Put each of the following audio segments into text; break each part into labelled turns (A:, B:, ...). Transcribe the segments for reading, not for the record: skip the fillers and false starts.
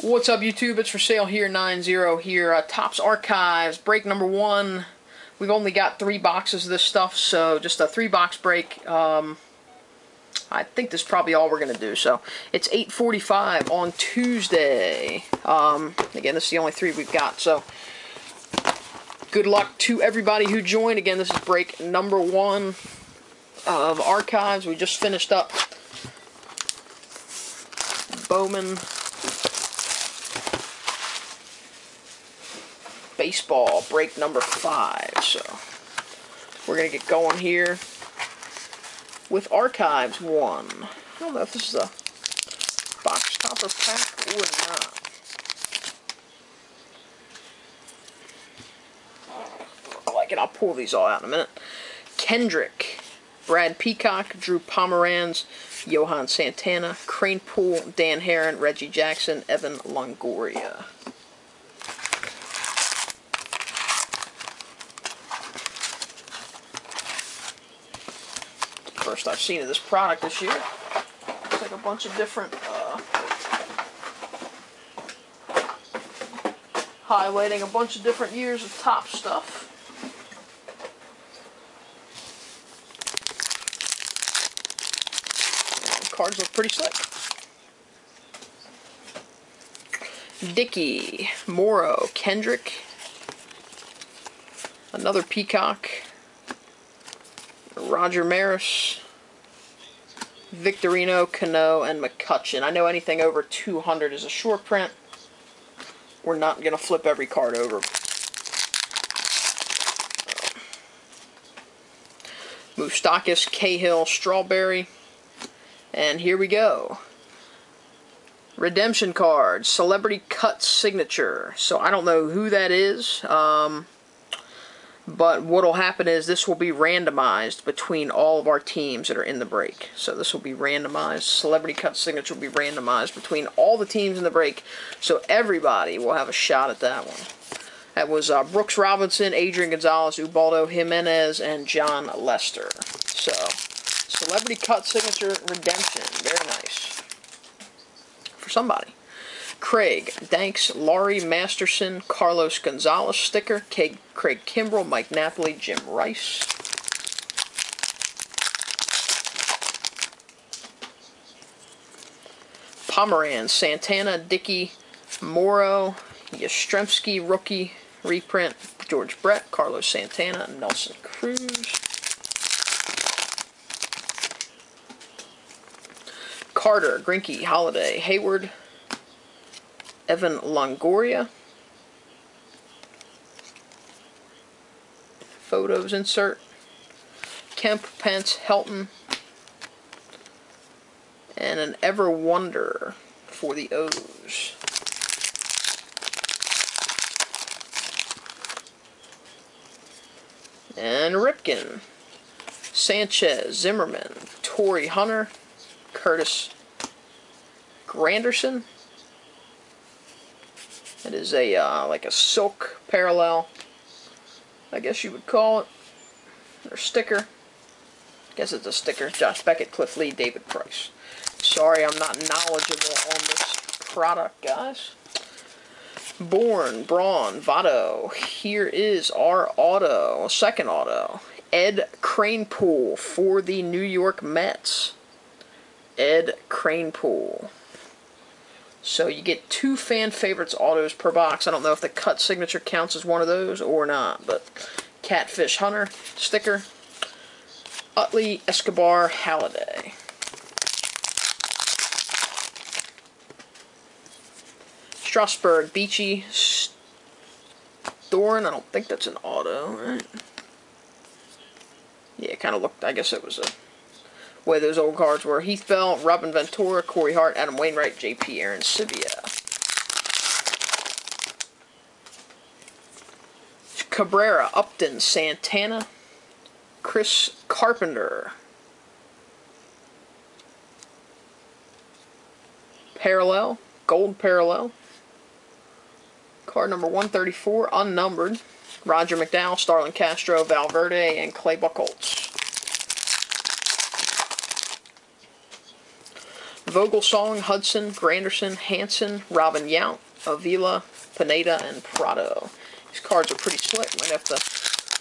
A: What's up, YouTube? It's for sale here, 90 here. Topps Archives, break number 1. We've only got 3 boxes of this stuff, so just a 3-box break. I think this is probably all we're going to do. So it's 8:45 on Tuesday. Again, this is the only 3 we've got. So good luck to everybody who joined. Again, this is break number 1 of Archives. We just finished up Bowman Baseball, break number 5. So we're going to get going here with Archives 1. I don't know if this is a box topper pack or not. Look like it. I'll pull these all out in a minute. Kendrick, Brad Peacock, Drew Pomeranz, Johan Santana, Kranepool, Dan Haren, Reggie Jackson, Evan Longoria. First I've seen of this product this year. Looks like a bunch of different highlighting a bunch of different years of top stuff. And the cards look pretty slick. Dickey, Morrow, Kendrick, another Peacock, Roger Maris, Victorino, Cano, and McCutchen. I know anything over 200 is a short print. We're not going to flip every card over. Moustakas, Cahill, Strawberry. And here we go. Redemption card, Celebrity Cut Signature. So I don't know who that is. But what will happen is this will be randomized between all of our teams that are in the break. So this will be randomized. Celebrity Cut Signature will be randomized between all the teams in the break. So everybody will have a shot at that one. That was Brooks Robinson, Adrian Gonzalez, Ubaldo Jimenez, and John Lester. So Celebrity Cut Signature Redemption. Very nice. For somebody. Craig Danks, Laurie Masterson, Carlos Gonzalez sticker, Craig Kimbrell, Mike Napoli, Jim Rice. Pomeranz, Santana, Dickey, Morrow, Yastrzemski rookie reprint, George Brett, Carlos Santana, Nelson Cruz. Carter, Greinke, Holiday, Hayward, Evan Longoria. Photos insert. Kemp, Pence, Helton. And an Ever Wonder for the O's. And Ripken. Sanchez, Zimmerman, Torrey Hunter, Curtis Granderson. It is a like a silk parallel, I guess you would call it, or sticker. I guess it's a sticker. Josh Beckett, Cliff Lee, David Price. Sorry, I'm not knowledgeable on this product, guys. Bourne, Braun, Votto. Here is our auto, second auto. Ed Kranepool for the New York Mets. Ed Kranepool. So you get 2 fan favorites autos per box. I don't know if the cut signature counts as one of those or not, but Catfish Hunter sticker. Utley, Escobar, Halliday. Strasburg, Beachy, Thorne. I don't think that's an auto, right? Yeah, it kind of looked, I guess it was a way those old cards were. Heath Bell, Robin Ventura, Corey Hart, Adam Wainwright, J.P. Arencibia. Cabrera, Upton, Santana, Chris Carpenter. Parallel, gold parallel. Card number 134, unnumbered. Roger McDowell, Starlin Castro, Valverde, and Clay Buchholz. Vogelsong, Hudson, Granderson, Hanson, Robin Yount, Avila, Pineda, and Prado. These cards are pretty slick. Might have to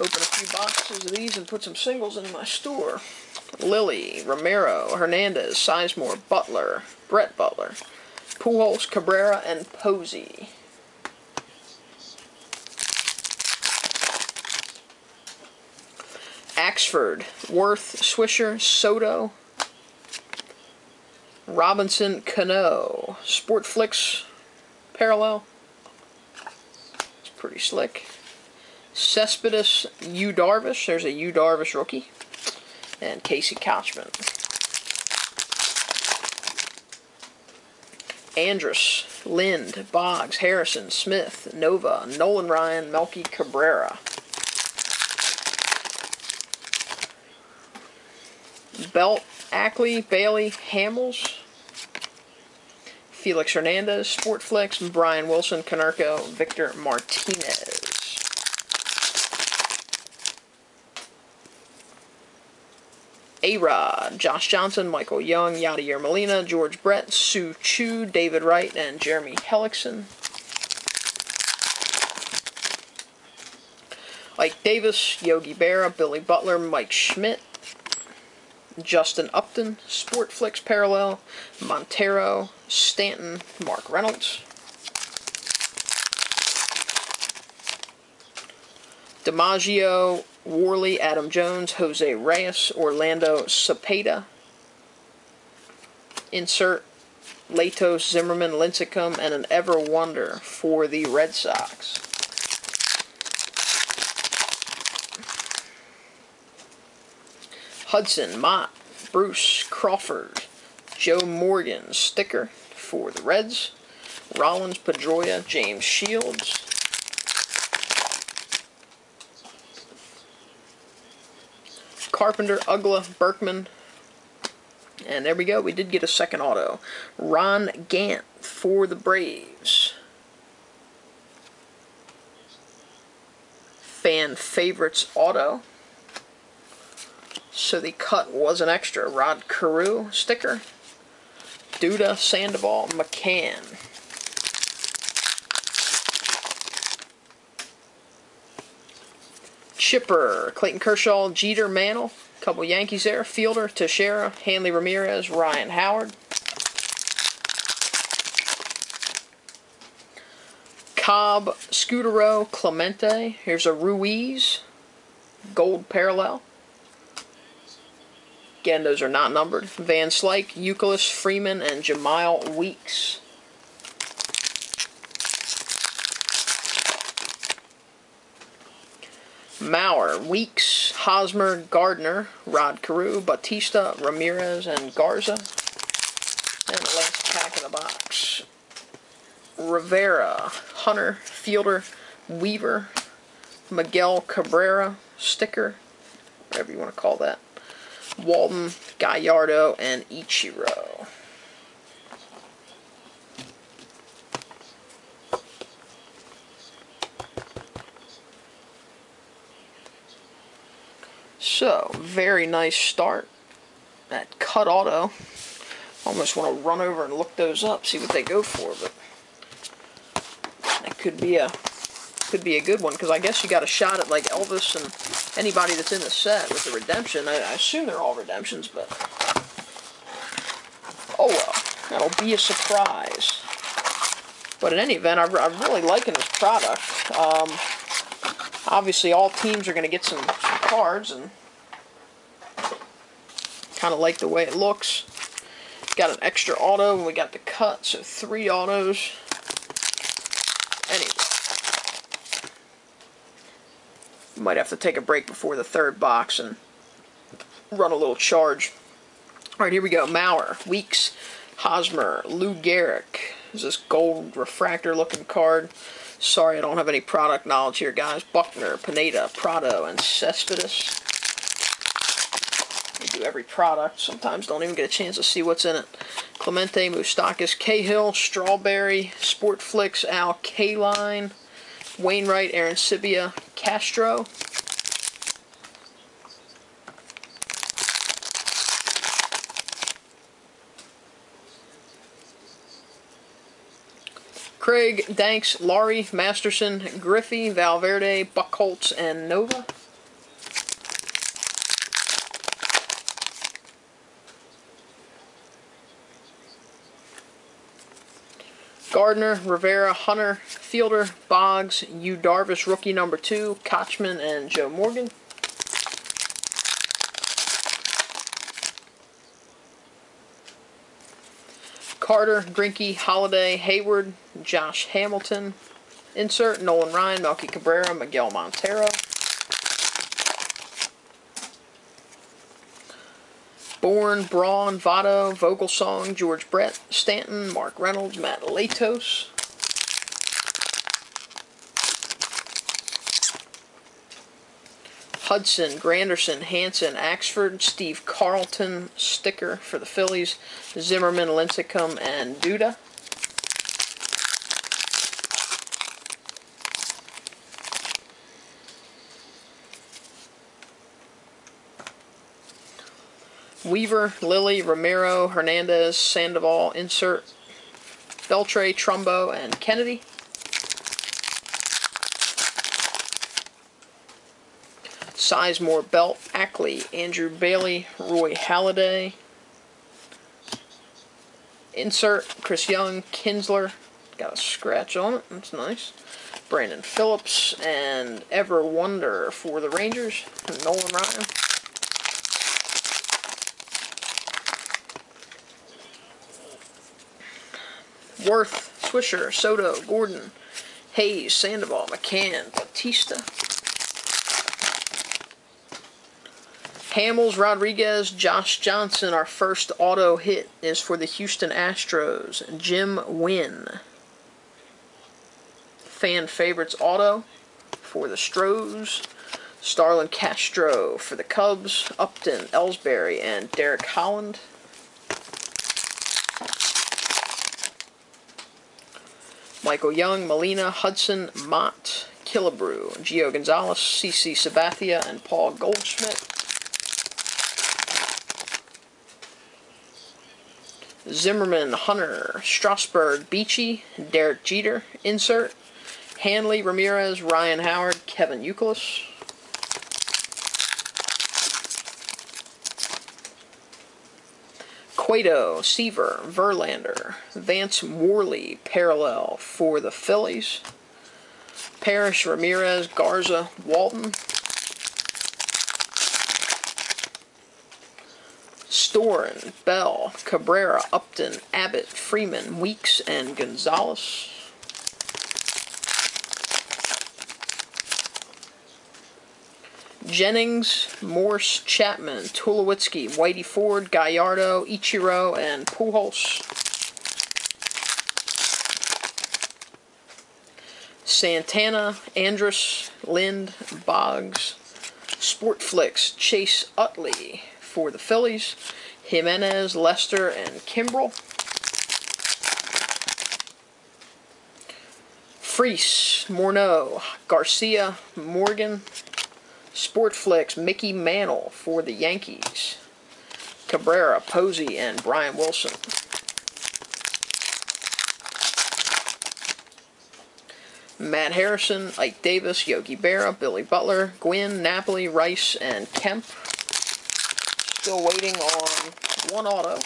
A: open a few boxes of these and put some singles in my store. Lilly, Romero, Hernandez, Sizemore, Butler, Brett Butler, Pujols, Cabrera, and Posey. Axford, Worth, Swisher, Soto, Robinson, Cano, Sportflix parallel. It's pretty slick. Cespedes, Yu Darvish. There's a Yu Darvish rookie. And Casey Kochman. Andrus, Lind, Boggs, Harrison, Smith, Nova, Nolan Ryan, Melky Cabrera. Belt, Ackley, Bailey, Hamels, Felix Hernandez, Sportflix, Brian Wilson, Konerko, Victor Martinez. A-Rod, Josh Johnson, Michael Young, Yadier Molina, George Brett, Sue Chu, David Wright, and Jeremy Hellickson. Ike Davis, Yogi Berra, Billy Butler, Mike Schmidt, Justin Upton, Sportflix parallel, Montero, Stanton, Mark Reynolds. DiMaggio, Worley, Adam Jones, Jose Reyes, Orlando Cepeda. Insert Latos, Zimmerman, Lincecum, and an Ever Wonder for the Red Sox. Hudson, Mott, Bruce, Crawford, Joe Morgan, sticker for the Reds. Rollins, Pedroia, James Shields. Carpenter, Ugla, Berkman. And there we go. We did get a second auto. Ron Gant for the Braves. Fan favorites auto. So the cut was an extra. Rod Carew sticker. Duda, Sandoval, McCann. Chipper, Clayton Kershaw, Jeter, Mantle. Couple Yankees there. Fielder, Teixeira, Hanley Ramirez, Ryan Howard. Cobb, Scutaro, Clemente. Here's a Ruiz. Gold parallel. Again, those are not numbered. Van Slyke, Euclid, Freeman, and Jemile Weeks. Mauer, Weeks, Hosmer, Gardner, Rod Carew, Batista, Ramirez, and Garza. And the last pack in the box. Rivera, Hunter, Fielder, Weaver, Miguel Cabrera, sticker, whatever you want to call that. Walton, Gallardo, and Ichiro. So, very nice start. That cut auto. Almost want to run over and look those up, see what they go for, but that could be a good one, because I guess you got a shot at like Elvis and anybody that's in the set with the redemption. I assume they're all redemptions, but oh well, that'll be a surprise. But in any event, I'm really liking this product. Obviously, all teams are going to get some cards, and kind of like the way it looks. Got an extra auto, and we got the cut, so 3 autos. Anyway, might have to take a break before the third box and run a little charge. Alright, here we go. Mauer, Weeks, Hosmer, Lou Gehrig. This is this gold refractor looking card. Sorry, I don't have any product knowledge here, guys. Buckner, Pineda, Prado, and Cespedes. We do every product. Sometimes don't even get a chance to see what's in it. Clemente, Moustakas, Cahill, Strawberry, Sportflix, Al Kaline, Wainwright, Aaron Sibia, Castro. Craig, Danks, Laurie, Masterson, Griffey, Valverde, Buchholz, and Nova. Gardner, Rivera, Hunter, Fielder, Boggs, Yu Darvish, rookie number 2, Kochman, and Joe Morgan. Carter, Greinke, Holiday, Hayward, Josh Hamilton. Insert, Nolan Ryan, Melky Cabrera, Miguel Montero. Bourne, Braun, Votto, Vogelsong, George Brett, Stanton, Mark Reynolds, Matt Latos. Hudson, Granderson, Hanson, Axford, Steve Carlton, sticker for the Phillies, Zimmerman, Lincecum, and Duda. Weaver, Lilly, Romero, Hernandez, Sandoval, insert, Beltre, Trumbo, and Kennedy. Sizemore, Belt, Ackley, Andrew Bailey, Roy Halladay. Insert, Chris Young, Kinsler, got a scratch on it, that's nice. Brandon Phillips, and Ever Wonder for the Rangers, Nolan Ryan. Worth, Swisher, Soto, Gordon, Hayes, Sandoval, McCann, Batista. Hamels, Rodriguez, Josh Johnson. Our first auto hit is for the Houston Astros. Jim Wynn. Fan favorites auto for the Stros. Starlin Castro for the Cubs. Upton, Ellsbury, and Derek Holland. Michael Young, Molina, Hudson, Mott, Killebrew, Gio Gonzalez, CC Sabathia, and Paul Goldschmidt. Zimmerman, Hunter, Strasburg, Beachy, Derek Jeter, insert, Hanley, Ramirez, Ryan Howard, Kevin Youkilis. Cueto, Seaver, Verlander, Vance Worley, parallel for the Phillies. Parrish, Ramirez, Garza, Walton. Storen, Bell, Cabrera, Upton, Abbott, Freeman, Weeks, and Gonzalez. Jennings, Morse, Chapman, Tulowitzki, Whitey Ford, Gallardo, Ichiro, and Pujols. Santana, Andrus, Lind, Boggs. Sportflix, Chase Utley for the Phillies. Jimenez, Lester, and Kimbrel. Freese, Morneau, Garcia, Morgan. Sportflix, Mickey Mantle for the Yankees. Cabrera, Posey, and Brian Wilson. Matt Harrison, Ike Davis, Yogi Berra, Billy Butler, Gwynn, Napoli, Rice, and Kemp. Still waiting on one auto.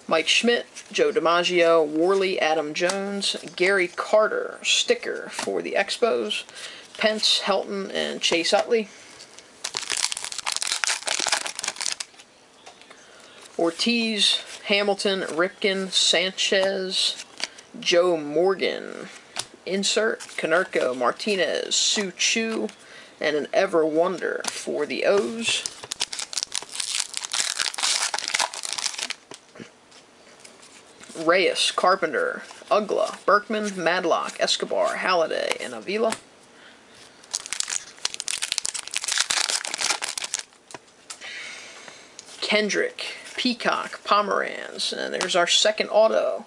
A: Mike Schmidt, Joe DiMaggio, Worley, Adam Jones, Gary Carter, sticker for the Expos. Pence, Helton, and Chase Utley. Ortiz, Hamilton, Ripken, Sanchez, Joe Morgan. Insert, Konerko, Martinez, Sue Chu, and an Ever Wonder for the O's. Reyes, Carpenter, Ugla, Berkman, Madlock, Escobar, Halladay, and Avila. Kendrick, Peacock, Pomeranz, and there's our second auto.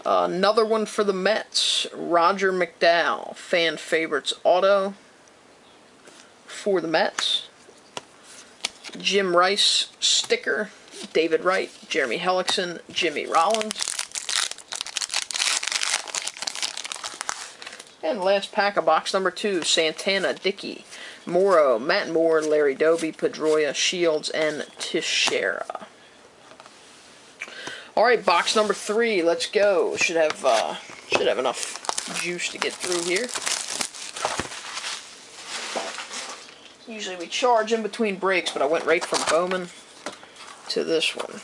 A: Another one for the Mets, Roger McDowell, fan favorites auto for the Mets. Jim Rice, sticker, David Wright, Jeremy Hellickson, Jimmy Rollins. And last pack of box number 2, Santana, Dickey, Morrow, Matt Moore, Larry Doby, Pedroia, Shields, and Teixeira. Alright, box number 3, let's go. Should have enough juice to get through here. Usually we charge in between breaks, but I went right from Bowman to this one.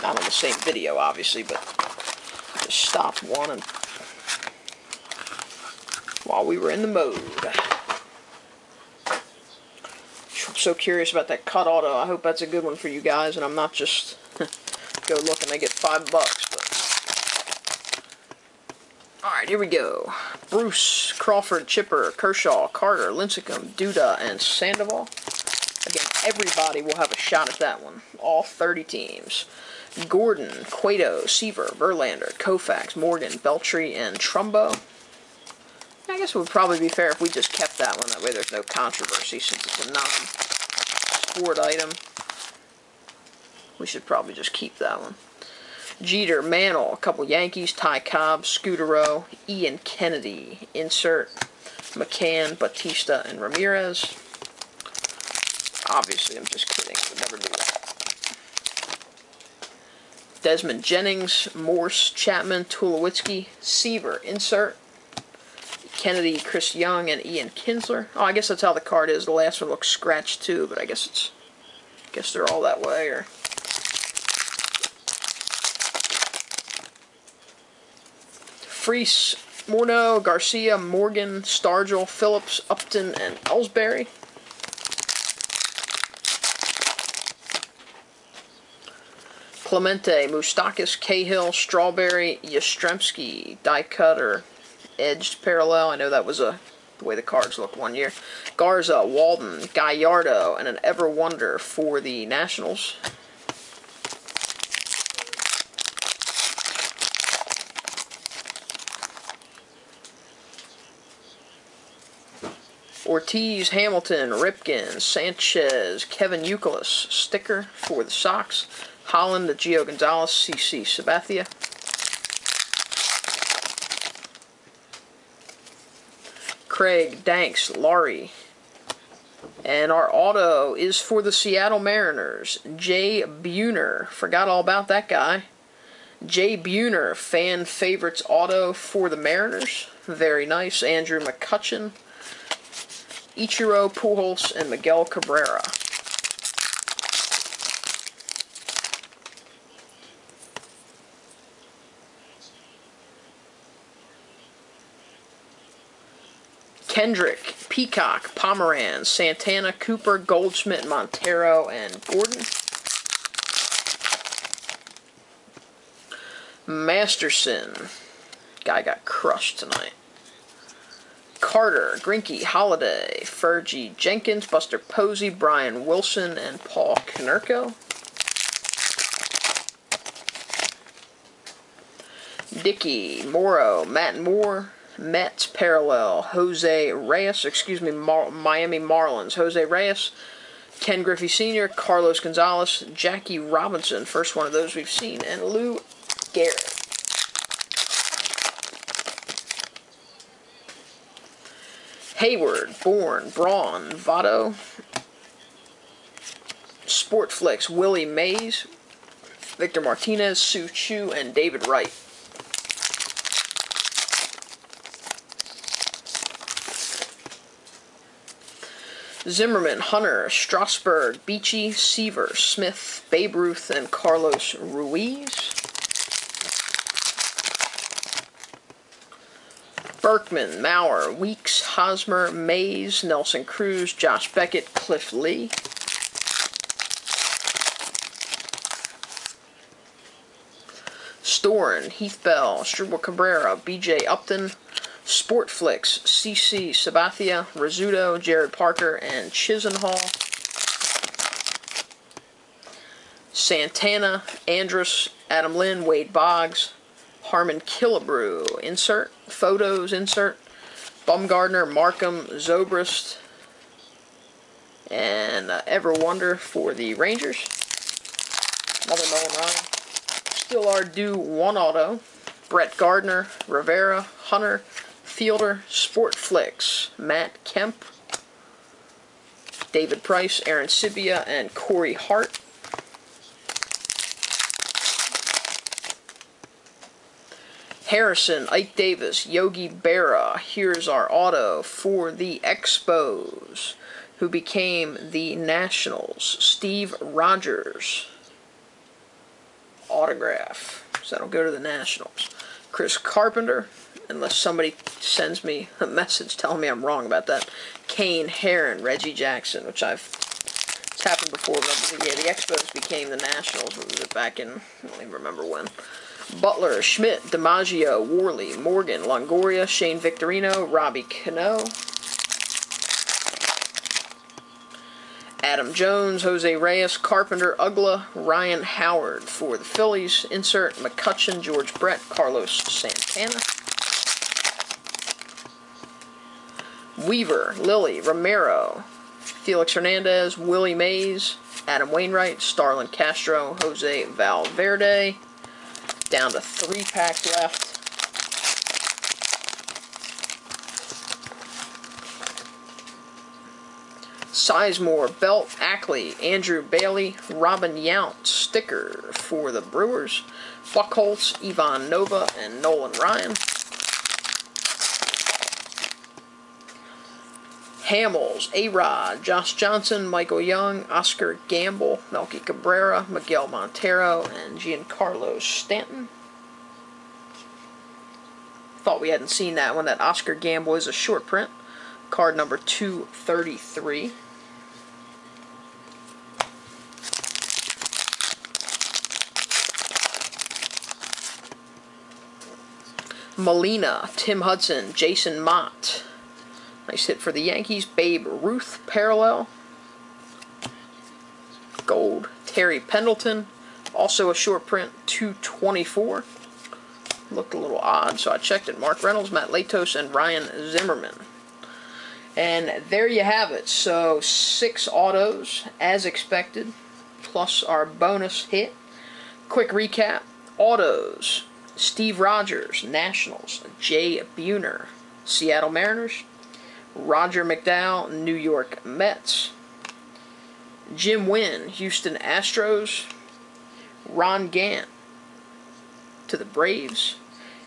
A: Not on the same video, obviously, but just stopped one and while we were in the mode. I'm so curious about that cut auto. I hope that's a good one for you guys, and I'm not just go look and I get $5. But alright, here we go. Bruce, Crawford, Chipper, Kershaw, Carter, Lincecum, Duda, and Sandoval. Again, everybody will have a shot at that one. All 30 teams. Gordon, Cueto, Seaver, Verlander, Koufax, Morgan, Beltry, and Trumbo. I guess it would probably be fair if we just kept that one. That way there's no controversy since it's a non-sport item. We should probably just keep that one. Jeter, Mantle, a couple Yankees, Ty Cobb, Scudero, Ian Kennedy, insert, McCann, Batista, and Ramirez. Obviously, I'm just kidding. I would never do that. Desmond Jennings, Morse, Chapman, Tulowitzki, Seaver, insert, Kennedy, Chris Young, and Ian Kinsler. Oh, I guess that's how the card is. The last one looks scratched too, but I guess they're all that way. Or Freese, Morneau, Garcia, Morgan, Stargell, Phillips, Upton, and Ellsbury. Clemente, Moustakas, Cahill, Strawberry, Yastrzemski, die cut or edged parallel. I know that was the way the cards looked one year. Garza, Walden, Gallardo, and an Ever Wonder for the Nationals. Ortiz, Hamilton, Ripken, Sanchez, Kevin Youkilis, sticker for the Sox. Holland, Gio Gonzalez, CC Sabathia. Craig, Danks, Laurie. And our auto is for the Seattle Mariners. Jay Buhner. Forgot all about that guy. Jay Buhner, fan favorites auto for the Mariners. Very nice. Andrew McCutchen, Ichiro, Pujols, and Miguel Cabrera. Kendrick, Peacock, Pomeranz, Santana, Cooper, Goldschmidt, Montero, and Gordon. Masterson. Guy got crushed tonight. Carter, Greinke, Holiday, Fergie, Jenkins, Buster Posey, Brian Wilson, and Paul Konerko. Dickey, Morrow, Matt Moore, Mets parallel, Jose Reyes, Miami Marlins, Jose Reyes, Ken Griffey Sr., Carlos Gonzalez, Jackie Robinson, first one of those we've seen, and Lou Gehrig. Hayward, Bourne, Braun, Votto, Sportflix, Willie Mays, Victor Martinez, Sue Chu, and David Wright. Zimmerman, Hunter, Strasburg, Beachy, Seaver, Smith, Babe Ruth, and Carlos Ruiz. Berkman, Maurer, Weeks, Hosmer, Mays, Nelson Cruz, Josh Beckett, Cliff Lee. Storen, Heath Bell, Struble Cabrera, BJ Upton, Sportflix, CC Sabathia, Rizzuto, Jared Parker, and Chisenhall. Santana, Andrus, Adam Lynn, Wade Boggs, Harmon Killebrew, insert, photos, insert, Bumgardner, Markham, Zobrist, and Ever Wonder for the Rangers. Another Nolan Ryan. Still our due one auto Brett Gardner, Rivera, Hunter, Fielder, Sportflix, Matt Kemp, David Price, Aaron Sibia, and Corey Hart. Harrison, Ike Davis, Yogi Berra. Here's our auto for the Expos, who became the Nationals. Steve Rogers. Autograph. So that'll go to the Nationals. Chris Carpenter, unless somebody sends me a message telling me I'm wrong about that. Kane Herron, Reggie Jackson, which it's happened before, but yeah, the Expos became the Nationals. What was it, back in, I don't even remember when. Butler, Schmidt, DiMaggio, Worley, Morgan, Longoria, Shane Victorino, Robbie Cano, Adam Jones, Jose Reyes, Carpenter, Ugla, Ryan Howard for the Phillies. Insert McCutchen, George Brett, Carlos Santana. Weaver, Lilly, Romero, Felix Hernandez, Willie Mays, Adam Wainwright, Starlin Castro, Jose Valverde. Down to 3-pack left. Sizemore, Belt, Ackley, Andrew Bailey, Robin Yount, sticker for the Brewers. Buckholz, Ivan Nova, and Nolan Ryan. Hamels, A-Rod, Josh Johnson, Michael Young, Oscar Gamble, Melky Cabrera, Miguel Montero, and Giancarlo Stanton. Thought we hadn't seen that one. That Oscar Gamble is a short print. Card number 233. Molina, Tim Hudson, Jason Mott. Nice hit for the Yankees. Babe Ruth, parallel. Gold. Terry Pendleton, also a short print, 224. Looked a little odd, so I checked it. Mark Reynolds, Matt Latos, and Ryan Zimmerman. And there you have it. So 6 autos, as expected, plus our bonus hit. Quick recap. Autos. Steve Rogers, Nationals. Jay Buhner, Seattle Mariners. Roger McDowell, New York Mets. Jim Wynn, Houston Astros. Ron Gant to the Braves.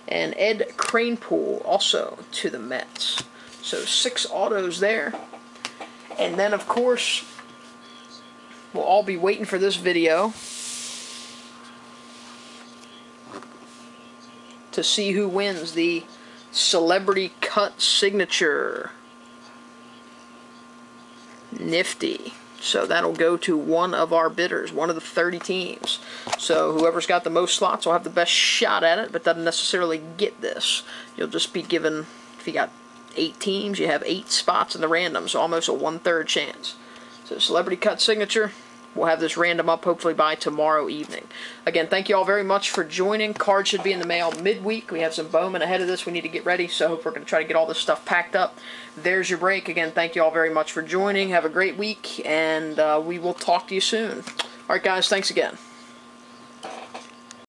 A: And Ed Kranepool also to the Mets. So 6 autos there. And then, of course, we'll all be waiting for this video to see who wins the Celebrity Cut Signature. Nifty. So that'll go to one of our bidders, one of the 30 teams. So whoever's got the most slots will have the best shot at it, but doesn't necessarily get this. You'll just be given, if you got 8 teams, you have 8 spots in the random, so almost a 1/3 chance. So Celebrity Cut Signature, we'll have this random up hopefully by tomorrow evening. Again, thank you all very much for joining. Card should be in the mail midweek. We have some Bowman ahead of this we need to get ready, so I hope we're going to try to get all this stuff packed up. There's your break. Again, thank you all very much for joining. Have a great week, and we will talk to you soon. All right, guys, thanks again.